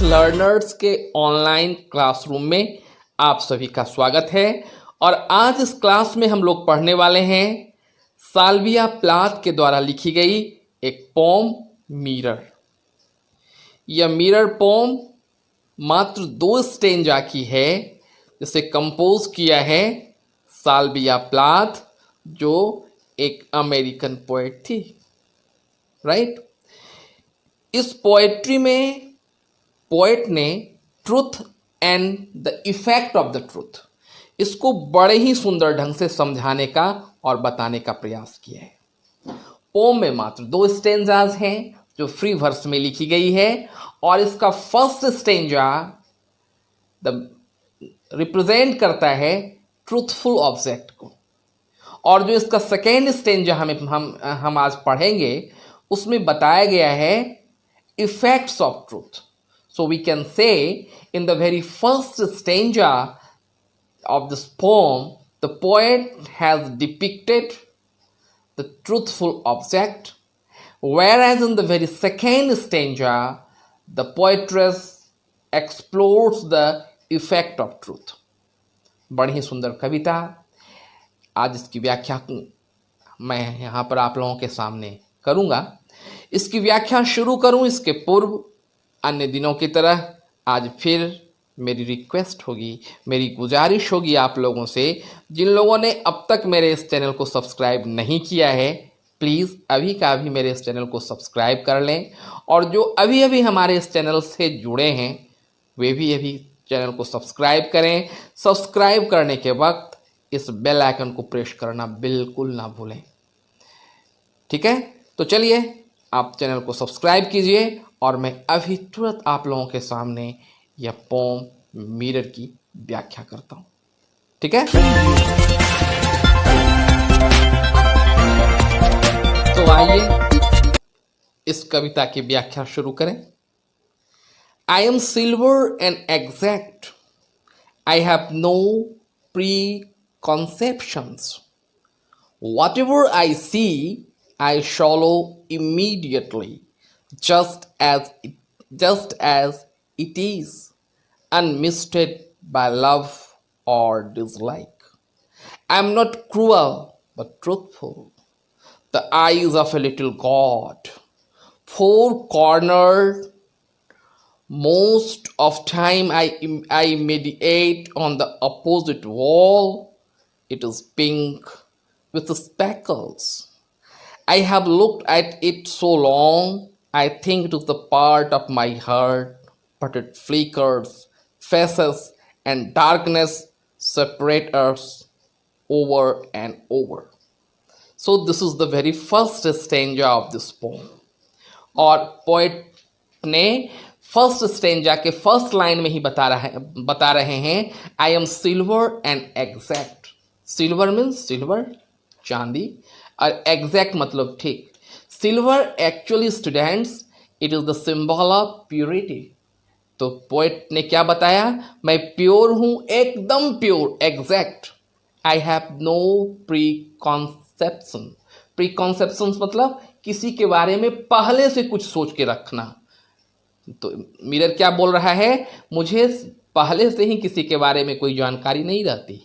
Learners के online classroom में आप सभी का स्वागत है। और आज इस क्लास में हम लोग पढ़ने वाले हैं साल्विया प्लाथ के द्वारा लिखी गई एक पोम मिरर। यह मिरर पोम मात्र 2 स्टेंजा की है, जिसे कंपोज किया है साल्विया प्लाथ, जो एक अमेरिकन पोएट थी। राइट। इस पोएट्री में पोएट ने truth and the effect of the truth, इसको बड़े ही सुंदर ढंग से समझाने का और बताने का प्रयास किया है। पोम में मात्र 2 स्टेंजाज हैं जो फ्री वर्स में लिखी गई है, और इसका फर्स्ट स्टेंजा रिप्रेजेंट करता है ट्रूथफुल ऑब्जेक्ट को, और जो इसका सेकेंड स्टेंजा हम आज पढ़ेंगे उसमें बताया गया है effects of truth. So we can say in the very first stanza of this poem, the poet has depicted the truthful object, whereas in the very second stanza, the poetress explores the effect of truth. बड़ी ही सुंदर कविता। आज इसकी व्याख्या मैं यहाँ पर आप लोगों के सामने करूँगा। इसकी व्याख्या शुरू करूँ इसके पूर्व अन्य दिनों की तरह आज फिर मेरी रिक्वेस्ट होगी, मेरी गुजारिश होगी आप लोगों से, जिन लोगों ने अब तक मेरे इस चैनल को सब्सक्राइब नहीं किया है, प्लीज़ अभी का अभी मेरे इस चैनल को सब्सक्राइब कर लें, और जो अभी अभी हमारे इस चैनल से जुड़े हैं वे भी अभी चैनल को सब्सक्राइब करें। सब्सक्राइब करने के वक्त इस बेल आइकन को प्रेस करना बिल्कुल ना भूलें। ठीक है, तो चलिए आप चैनल को सब्सक्राइब कीजिए, और मैं अभी तुरंत आप लोगों के सामने यह पोम मिरर की व्याख्या करता हूं। ठीक है, तो आइए इस कविता की व्याख्या शुरू करें। I am silver and exact, I have no preconceptions, whatever I see I swallow immediately, just as it is, unmisted by love or dislike. I am not cruel but truthful, the eyes of a little god, four-cornered. Most of time I meditate on the opposite wall. It is pink with speckles. I have looked at it so long, I think it is the part of my heart, but it flickers, faces, and darkness separate us over and over. So this is the very first stanza of this poem. और poet ने first stanza के first line में ही बता रहे हैं I am silver and exact. Silver means silver, चांदी, और एग्जैक्ट मतलब ठीक। Silver actually students it is the symbol of purity. तो पोएट ने क्या बताया, मैं प्योर हूं, एकदम pure, exact. I have no preconception. Preconception मतलब किसी के बारे में पहले से कुछ सोच के रखना। तो मिरर क्या बोल रहा है, मुझे पहले से ही किसी के बारे में कोई जानकारी नहीं रहती।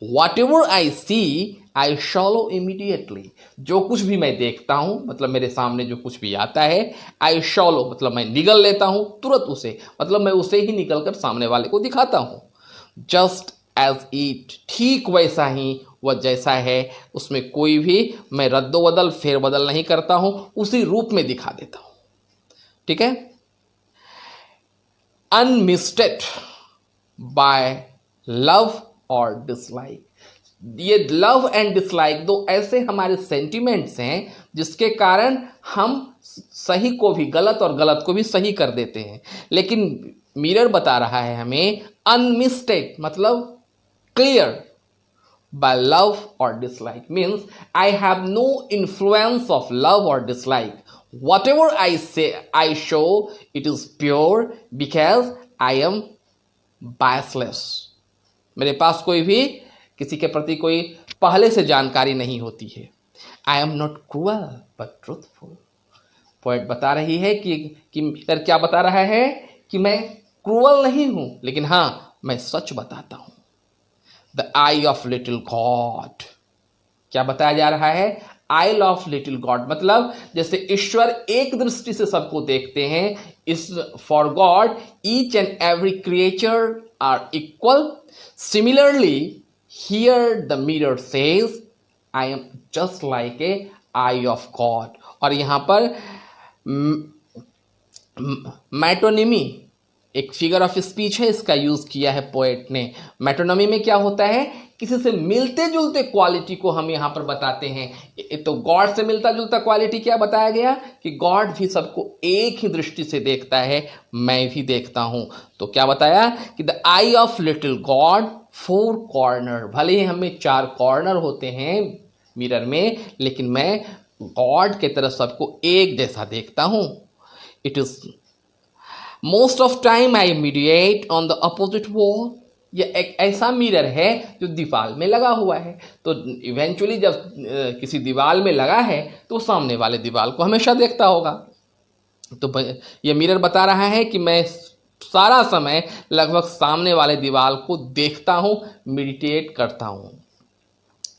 Whatever I see, I follow immediately. जो कुछ भी मैं देखता हूं, मतलब मेरे सामने जो कुछ भी आता है, I follow मतलब मैं निगल लेता हूं तुरंत उसे, मतलब मैं उसे ही निकल कर सामने वाले को दिखाता हूं। Just as it, ठीक वैसा ही वह जैसा है, उसमें कोई भी मैं रद्दोबदल फेरबदल नहीं करता हूं, उसी रूप में दिखा देता हूं। ठीक है। Unmisted by love और डिसलाइक। ये लव एंड डिसलाइक 2 ऐसे हमारे सेंटिमेंट्स हैं जिसके कारण हम सही को भी गलत और गलत को भी सही कर देते हैं। लेकिन मिरर बता रहा है हमें अनमिस्टेड मतलब क्लियर बाय लव और dislike, means I have no influence of love और dislike. Whatever I say I show it is pure because I am biasless. मेरे पास कोई भी किसी के प्रति कोई पहले से जानकारी नहीं होती है। I am not cruel but truthful. Poet बता रही है कि मिरर क्या बता रहा है कि मैं क्रूअल नहीं हूं, लेकिन हां मैं सच बताता हूं। The I of little God, क्या बताया जा रहा है? आई ऑफ लिटिल गॉड मतलब जैसे ईश्वर एक दृष्टि से सबको देखते हैं, इस for God each and every creature are equal, similarly here the mirror says I am just like a eye of God. और यहां पर मैटोनिमी एक फिगर ऑफ स्पीच है, इसका यूज किया है पोएट ने। मैटोनमी में क्या होता है? किसी से मिलते जुलते क्वालिटी को हम यहां पर बताते हैं। तो गॉड से मिलता जुलता क्वालिटी क्या बताया गया कि गॉड भी सबको एक ही दृष्टि से देखता है, मैं भी देखता हूं। तो क्या बताया कि the I of little God four corner, भले ही हमें चार कॉर्नर होते हैं मिरर में, लेकिन मैं गॉड की तरह सबको एक जैसा देखता हूं। It is most of time I mediate on the opposite wall, यह एक ऐसा मिरर है जो दीवार में लगा हुआ है। तो इवेंचुअली जब किसी दीवार में लगा है तो सामने वाले दीवार को हमेशा देखता होगा। तो यह मिरर बता रहा है कि मैं सारा समय लगभग सामने वाले दीवार को देखता हूं, मेडिटेट करता हूं,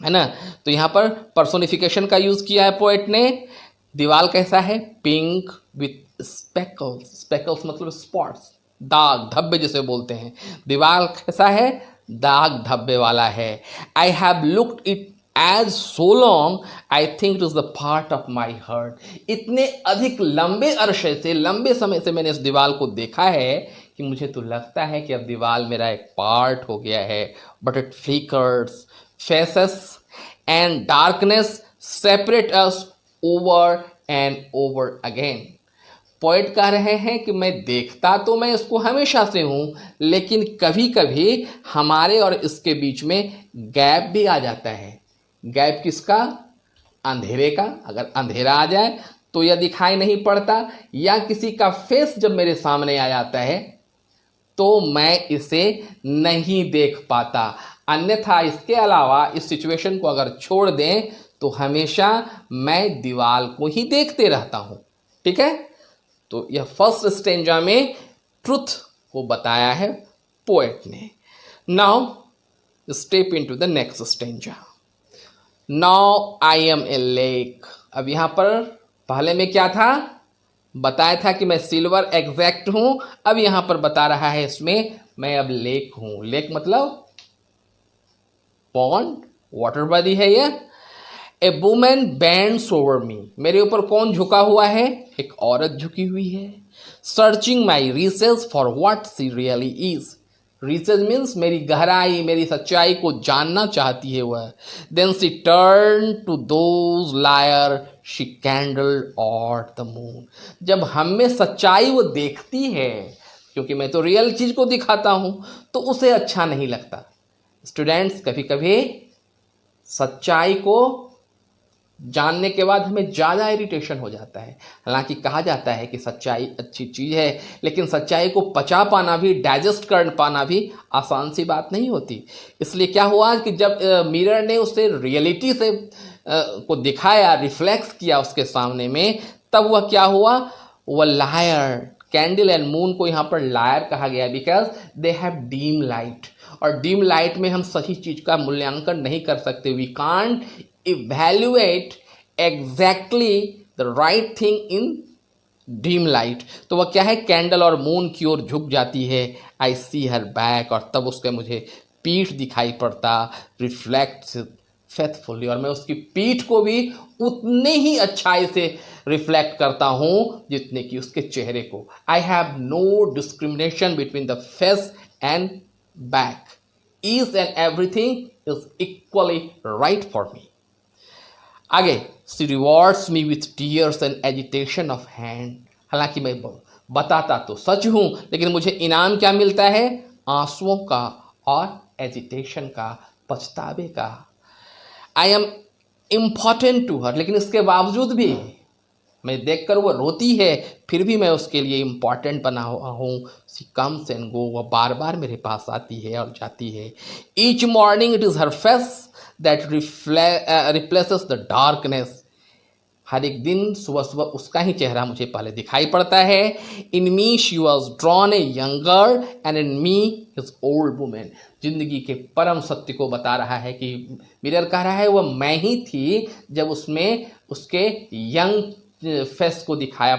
है ना। तो यहां पर पर्सोनिफिकेशन का यूज किया है पोएट ने। दीवार कैसा है? पिंक विथ स्पेकल्स, स्पेकल्स मतलब स्पॉट्स, दाग धब्बे जिसे बोलते हैं। दीवार कैसा है? दाग धब्बे वाला है। I have looked it as so long I think it is the part of my heart, इतने अधिक लंबे अरसे से, लंबे समय से मैंने इस दीवार को देखा है कि मुझे तो लगता है कि अब दीवार मेरा एक पार्ट हो गया है। But it flickers faces and darkness separate us over and over again. Point कह रहे हैं कि मैं देखता तो मैं इसको हमेशा से हूं, लेकिन कभी कभी हमारे और इसके बीच में गैप भी आ जाता है। गैप किसका? अंधेरे का। अगर अंधेरा आ जाए तो यह दिखाई नहीं पड़ता, या किसी का फेस जब मेरे सामने आ जाता है तो मैं इसे नहीं देख पाता। अन्यथा इसके अलावा इस सिचुएशन को अगर छोड़ दें तो हमेशा मैं दीवार को ही देखते रहता हूं। ठीक है, तो यह फर्स्ट स्टेंजा में ट्रुथ को बताया है पोएट ने। Now step into the next stanza. Now I am a lake. अब यहां पर पहले में क्या था? बताया था कि मैं सिल्वर एग्जैक्ट हूं। अब यहां पर बता रहा है इसमें मैं अब लेक हूं। लेक मतलब पॉन्ड, वाटर बॉडी है यह। ए वुमेन बैंड्स ओवर मी, मेरे ऊपर कौन झुका हुआ है? एक औरत झुकी हुई है। Searching my recess for what she really is, recess means मेरी गहराई, मेरी सच्चाई को जानना चाहती है वह। Then she turn to those liar she candle और द मून, जब हम में सच्चाई वो देखती है, क्योंकि मैं तो रियल चीज को दिखाता हूं, तो उसे अच्छा नहीं लगता। स्टूडेंट्स, कभी कभी सच्चाई को जानने के बाद हमें ज़्यादा इरिटेशन हो जाता है। हालांकि कहा जाता है कि सच्चाई अच्छी चीज़ है, लेकिन सच्चाई को पचा पाना भी, डाइजेस्ट कर पाना भी आसान सी बात नहीं होती। इसलिए क्या हुआ कि जब मिरर ने उसे रियलिटी से को दिखाया, रिफ्लेक्स किया उसके सामने में, तब वह क्या हुआ? वह लायर, कैंडल एंड मून को यहाँ पर लायर कहा गया because they have dim light. और डीम लाइट में हम सही चीज़ का मूल्यांकन नहीं कर सकते। We can't evaluate exactly the right thing in dim light। तो वह क्या है? कैंडल और मून की ओर झुक जाती है। आई सी हर बैक, और तब उसके मुझे पीठ दिखाई पड़ता, रिफ्लेक्ट फेथफुली, और मैं उसकी पीठ को भी उतने ही अच्छाई से रिफ्लेक्ट करता हूं जितने कि उसके चेहरे को। I have no discrimination between the face and back. Each and everything is equally right for me. आगे, she rewards me with tears and agitation of hand, हालांकि मैं बताता तो सच हूं, लेकिन मुझे इनाम क्या मिलता है? आंसुओं का और एजिटेशन का, पछतावे का। I am important to her, लेकिन इसके बावजूद भी मैं देखकर वो रोती है, फिर भी मैं उसके लिए इम्पॉर्टेंट बना हुआ हूँ। शी कम्स एंड गो, वह बार बार मेरे पास आती है और जाती है। Each morning it is her face that replaces the darkness हर एक दिन सुबह सुबह उसका ही चेहरा मुझे पहले दिखाई पड़ता है। In me she was drawn a younger and in me his old women. जिंदगी के परम सत्य को बता रहा है कि मिरर कह रहा है वह मैं ही थी जब उसमें उसके यंग फेस को दिखाया,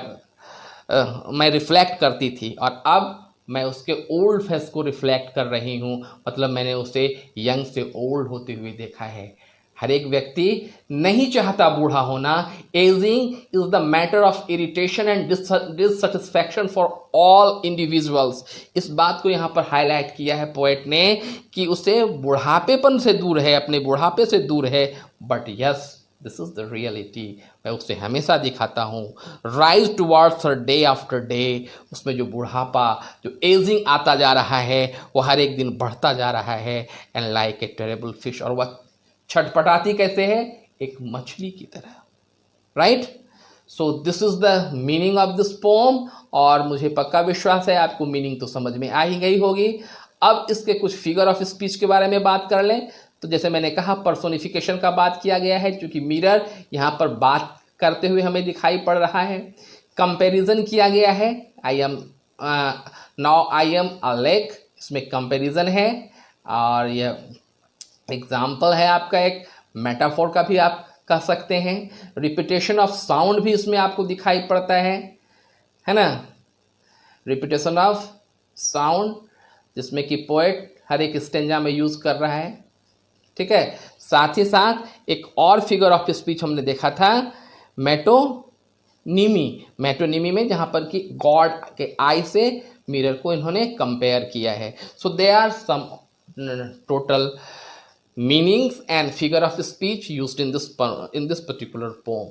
मैं रिफ्लेक्ट करती थी, और अब मैं उसके ओल्ड फेस को रिफ्लेक्ट कर रही हूँ। मतलब मैंने उसे यंग से ओल्ड होते हुए देखा है। हर एक व्यक्ति नहीं चाहता बूढ़ा होना। Ageing is the matter of irritation and dissatisfaction for all individuals. इस बात को यहाँ पर हाईलाइट किया है पोएट ने कि उसे बुढ़ापेपन से दूर है, अपने बुढ़ापे से दूर है, but yes this is the reality. मैं उसे हमेशा दिखाता हूँ। राइज टुवर्ड्स हर डे आफ्टर डे। उसमें जो बुढ़ापा, जो एजिंग आता जा रहा है, वो हर एक दिन बढ़ता जा रहा है। And like a terrible fish, और वह छटपटाती कैसे है? एक मछली की तरह, right. So this is the meaning of this pome, और मुझे पक्का विश्वास है आपको मीनिंग तो समझ में आ ही गई होगी। अब इसके कुछ फिगर ऑफ स्पीच के बारे में बात कर लें। तो जैसे मैंने कहा पर्सोनिफिकेशन का बात किया गया है, क्योंकि मिरर यहाँ पर बात करते हुए हमें दिखाई पड़ रहा है। कंपैरिजन किया गया है, I am now I am a lake, इसमें कंपैरिजन है, और यह एग्जाम्पल है आपका, एक मेटाफोर का भी आप कह सकते हैं। रिपीटेशन ऑफ साउंड भी इसमें आपको दिखाई पड़ता है ना, रिपीटेशन ऑफ साउंड, जिसमें कि पोएट हर एक स्टेंजा में यूज कर रहा है, ठीक है। साथ ही साथ एक और फिगर ऑफ स्पीच हमने देखा था, मेटोनिमी। मेटोनिमी में जहां पर कि गॉड के आई से मिरर को इन्होंने कंपेयर किया है। So they are sum total meanings and figure of speech used in this particular poem,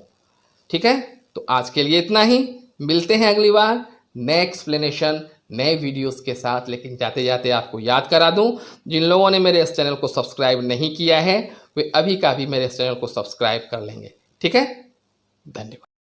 ठीक है। तो आज के लिए इतना ही, मिलते हैं अगली बार नए एक्सप्लेनेशन, नए वीडियोस के साथ। लेकिन जाते जाते आपको याद करा दूं, जिन लोगों ने मेरे इस चैनल को सब्सक्राइब नहीं किया है वे अभी का भी मेरे इस चैनल को सब्सक्राइब कर लेंगे, ठीक है। धन्यवाद।